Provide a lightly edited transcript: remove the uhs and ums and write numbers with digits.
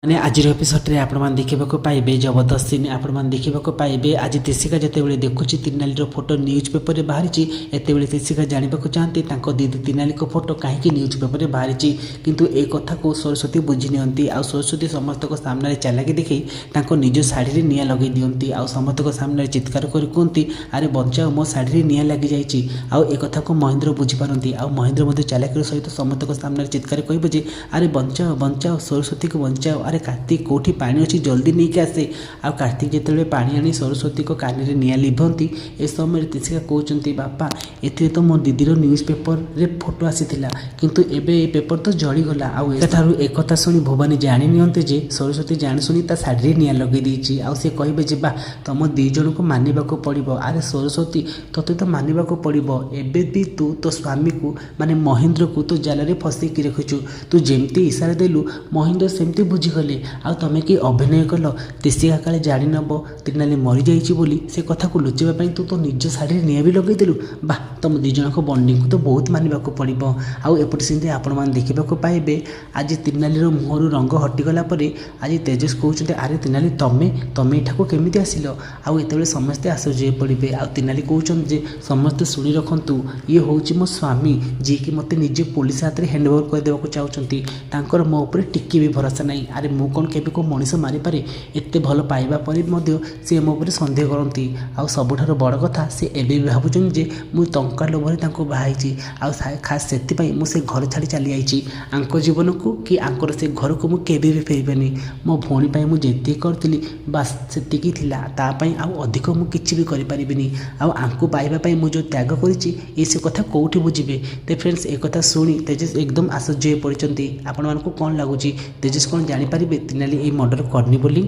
मैंने आज एपिसोड आप देखा पाइबे जबरदस्त सीन आप देखा पाइबे आज तेसिका जिते देखुची तिरनाली फोटो न्यूज पेपर में बाहरी एत तेसिका जानवा चाहती दीदी तिरनाली फोटो कहीं न्यूज पेपर में बाहरी किंतु ए कथा को सरस्वती बुझी नि आ सरस्वती समस्त सामने चालाकी देखी निज शाढ़ी में निआं लगे दिखती आ समस्त सामने चित्कार कर कहती अरे बचाओ मो शाढ़ी में निआं लगी जाइए आउ ए कथा को महेंद्र बुझीपारती आ महेंद्र चालाकी सहित समस्त सामने चित्कार कहे अरे बचाओ बचाओ सरस्वती को बचाओ अरे कार्तिक कौटी पानी अच्छी जल्दी नहीं के आसे आ कार्तिक जिते पानी आनी सरस्वती को कान में निआं लिभंती ए समय तेसिका कहते बापा ए तो मो दीदीर न्यूज पेपर रे फोटो आसीथिला किंतु एबे ए पेपर तो जलीगला आठार एक शुणी भवानी जाणी नियंते जे सरस्वती जाणी शुणी ता शाढ़ी में निआं लगे देछि आ से कहे जे बा तुम दी जन को मानवाक पड़ो अरे सरस्वती तोते तो मानवाक पड़ो एबे भी तू तो स्वामी को माने महेंद्र को तो जाल में फसैकी रखुचु तू जमती इशारा देलु महेंद्र सेमती बुझीगले आ तुम कि अभिनय कल तेसिका काले जानी नब तिरनाली मरी जाइए बोली से कथा को लुचाई तू तो निज शाढ़ी निआं भी लगेदेलु बा तुम दी जन बंडिंग को तो बहुत मानवाक पड़ो आउटे सेमती आपण देखा पाइबे आज तिरनाली मुहर रंग हटिगला आज तेजस कहते अरे तिरनाली तमें यहाँ केमी आसिल आते समस्ते आश्चर्य पड़े आ तिरनाली कहते समस्ते शुणी रखु ये हूँ मो स्वामी जी कि मत निजे पुलिस हाथ में हैंडओवर करदेवा चाहते मो उपर टिके भी भरोसा नहीं अरे मु कौन केबे को मनीष मारिपारे एत भल पाइबा सी मो उपर सन्देह करती आ सबुठ बड़ कथा सी एबे भी भावुन जे मुझे टंका लोभर बाई खास से मुझे घर छाड़ी चली आई आंक जीवन को कि आंकर से घर को मुझे भी फेरबेनी मो भौणी मुझे करी बास से अधिक मुझे भी करें आंकु पाइबापी मुझे त्याग कर से कथा कौटी बुझे तो फ्रेंड्स एक कथा शुणी तेजस एकदम आश्चर्य पड़ती आपण कौन लगुच तेजस कौन जानीपारे तिरनाली ये मर्डर करनी बोली।